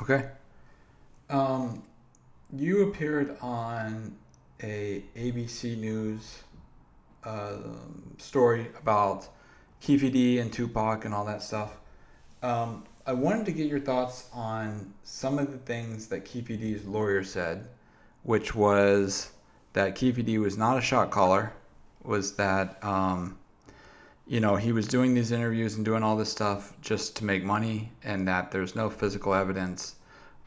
Okay. Um, you appeared on a ABC News story about Keefe D and 2Pac and all that stuff. I wanted to get your thoughts on some of the things that Keefe D's lawyer said, which was that Keefe D was not a shot caller, was that he was doing these interviews and doing all this stuff just to make money, and that there's no physical evidence.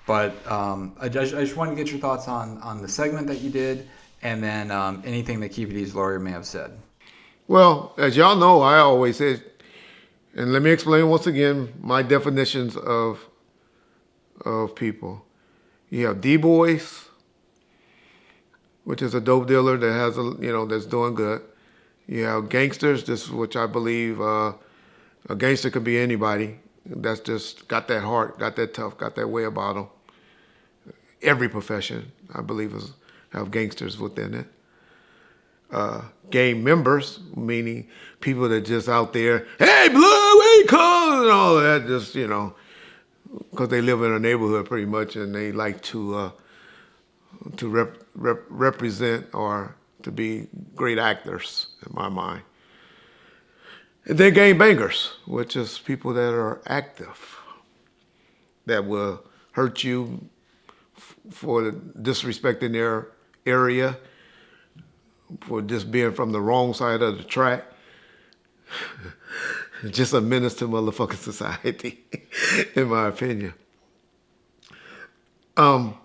But I just wanted to get your thoughts on the segment that you did, and then anything that Keefe D's lawyer may have said. Well, as y'all know, I always say, and let me explain once again my definitions of people. You have D-boys, which is a dope dealer that has that's doing good. You have gangsters, this which I believe a gangster could be anybody. That's just got that heart, got that tough, got that way about them. Every profession, I believe, have gangsters within it. Gang members, meaning people that just out there, hey, blood, where you come? And all of that, just, because they live in a neighborhood pretty much, and they like to represent or to be great actors, in my mind. And then gang bangers, which is people that are active, that will hurt you for disrespecting their area, for just being from the wrong side of the track. Just a menace to motherfucking society, in my opinion. I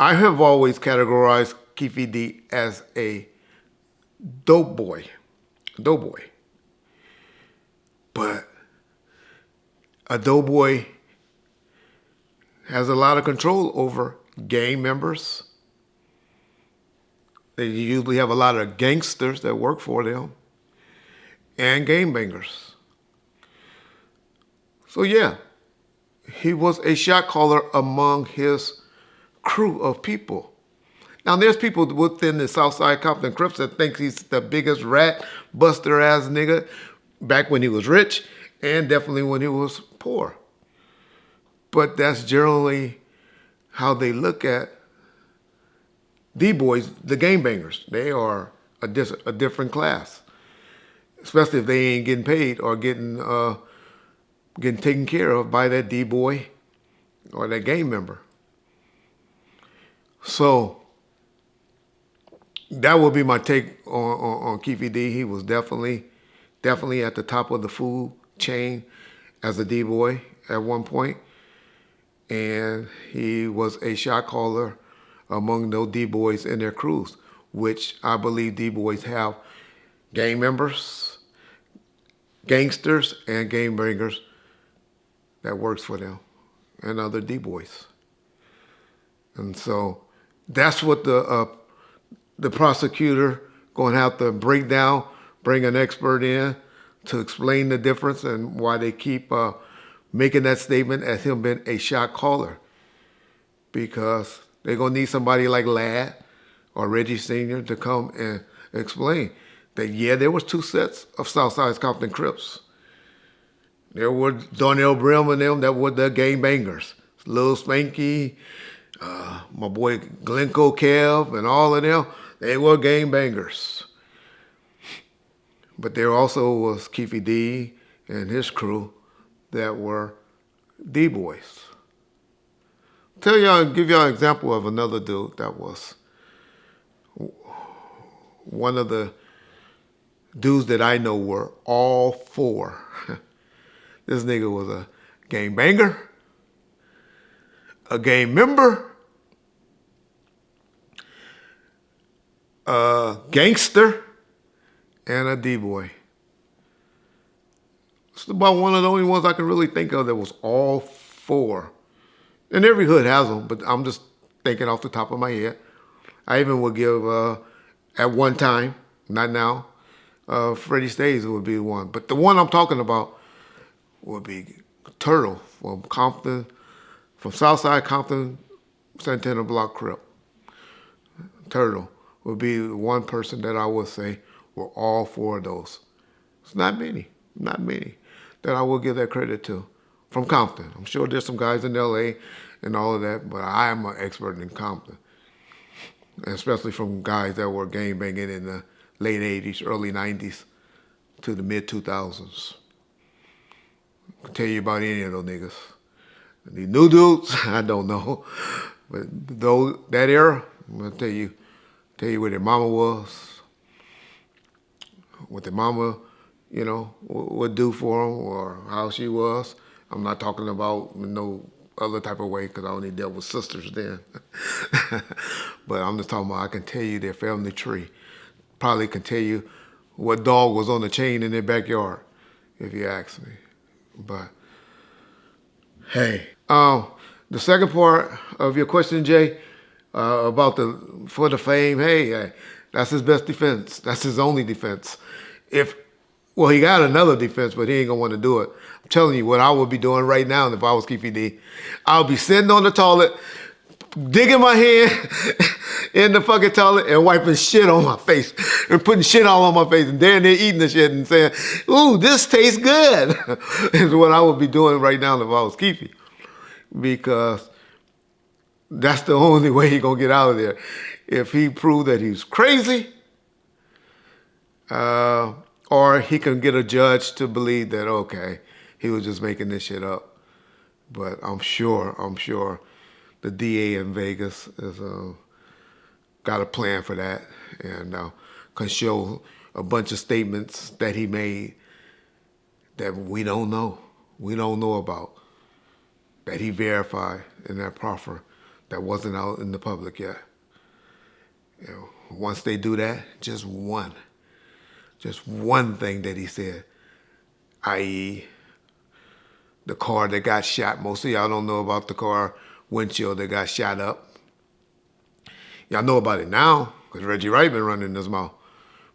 have always categorized Keefe D as a dope boy. But a dope boy has a lot of control over gang members. They usually have a lot of gangsters that work for them and gangbangers. So yeah, he was a shot caller among his crew of people. Now there's people within the Southside Compton Crips that think he's the biggest rat buster ass nigga back when he was rich and definitely when he was poor. But that's generally how they look at D-boys, the gangbangers. They are a different class, especially if they ain't getting paid or getting taken care of by that D-boy or that gang member. So that would be my take on Keefe D. He was definitely at the top of the food chain as a D-boy at one point. And he was a shot caller among those D-boys and their crews, which I believe D-boys have gang members, gangsters, and gang bangers that works for them, and other D-boys. And so that's what the prosecutor going to have to break down, bring an expert in to explain the difference and why they keep making that statement as him being a shot caller. Because they're going to need somebody like Ladd or Reggie Sr. to come and explain that, yeah, there was two sets of Southside Compton Crips. There were Darnell Brim and them that were the gang bangers. Lil Spanky, my boy Glencoe Kev, and all of them, they were gang bangers. But there also was Keefe D and his crew that were D-boys. Give y'all an example of another dude that was one of the dudes that I know were all four. This nigga was a gang banger, a gang member, a gangster, and a D-boy. It's about one of the only ones I can really think of that was all four. And every hood has them, but I'm just thinking off the top of my head. I even would give, at one time, not now, Freddie Stays would be one. But the one I'm talking about would be Turtle from Compton, from Southside Compton, Santana Block Crip. Turtle would be one person that I would say were all four of those. It's not many that I will give that credit to from Compton. I'm sure there's some guys in L.A. and all of that, but I am an expert in Compton, and especially from guys that were gangbanging in the late 80s, early 90s to the mid 2000s. I can tell you about any of those niggas. The new dudes, I don't know, but though that era, I'm gonna tell you where their mama was, what their mama, would do for them, or how she was. I'm not talking about no other type of way because I only dealt with sisters then. But I'm just talking about I can tell you their family tree. Probably can tell you what dog was on the chain in their backyard, if you ask me. But hey, the second part of your question, Jay, about for the fame. Hey, that's his best defense. That's his only defense. Well, he got another defense, but he ain't gonna want to do it. I'm telling you what I would be doing right now if I was Keefe D. I'll be sitting on the toilet, digging my hand in the fucking toilet and wiping shit on my face and putting shit all on my face and there eating the shit and saying, "Ooh, this tastes good." Is what I would be doing right now if I was Keefe, because that's the only way he gonna get out of there. If he proved that he's crazy, or he can get a judge to believe that, okay, he was just making this shit up. But I'm sure the DA in Vegas is got a plan for that, and can show a bunch of statements that he made that we don't know about, that he verified in that proffer that wasn't out in the public yet. Once they do that, just one thing that he said, i.e., the car that got shot. Most of y'all don't know about the car windshield that got shot up. Y'all know about it now because Reggie Wright been running his mouth.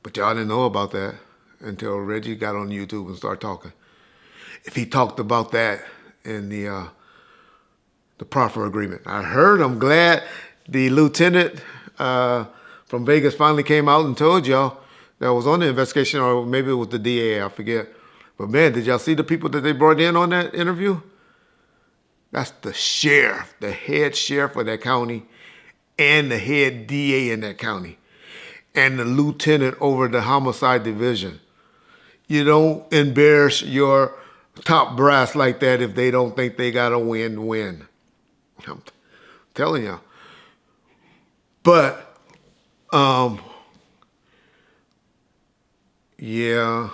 But y'all didn't know about that until Reggie got on YouTube and started talking. If he talked about that in the proffer agreement, I'm glad the lieutenant from Vegas finally came out and told y'all that was on the investigation, or maybe it was the DA, I forget. But man, did y'all see the people that they brought in on that interview? That's the sheriff, the head sheriff of that county, and the head DA in that county, and the lieutenant over the homicide division. You don't embarrass your top brass like that if they don't think they got a win-win. I'm telling y'all. But, yeah,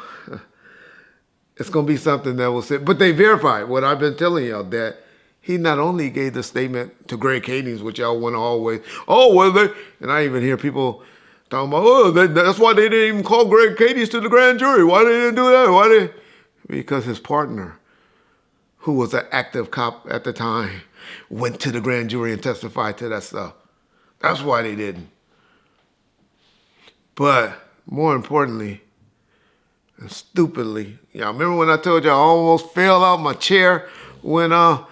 it's going to be something that will say. But they verified what I've been telling y'all, that he not only gave the statement to Greg Kadings, which y'all want to always, and I even hear people talking about, that's why they didn't even call Greg Kadings to the grand jury. Why they didn't do that? Because his partner, who was an active cop at the time, went to the grand jury and testified to that stuff. That's why they didn't. But more importantly, and stupidly, y'all remember when I told you I almost fell out my chair when I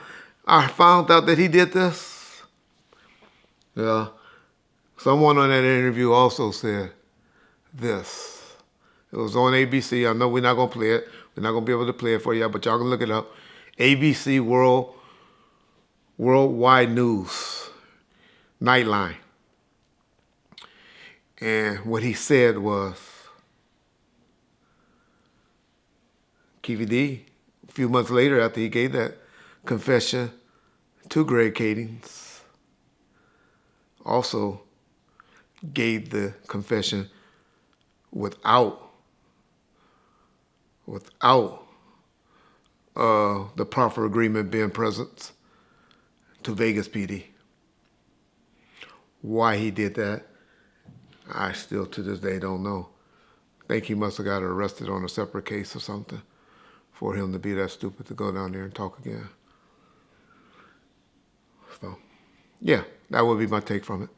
found out that he did this? Yeah. Someone on that interview also said this. It was on ABC. I know we're not going to play it. We're not going to be able to play it for y'all, but y'all can look it up. ABC Worldwide News, Nightline. And what he said was, Keefe D, a few months later after he gave that confession to Greg Kadings, also gave the confession without the proffer agreement being present to Vegas PD. Why he did that, I still to this day don't know. I think he must have got arrested on a separate case or something for him to be that stupid to go down there and talk again. So, yeah, that would be my take from it.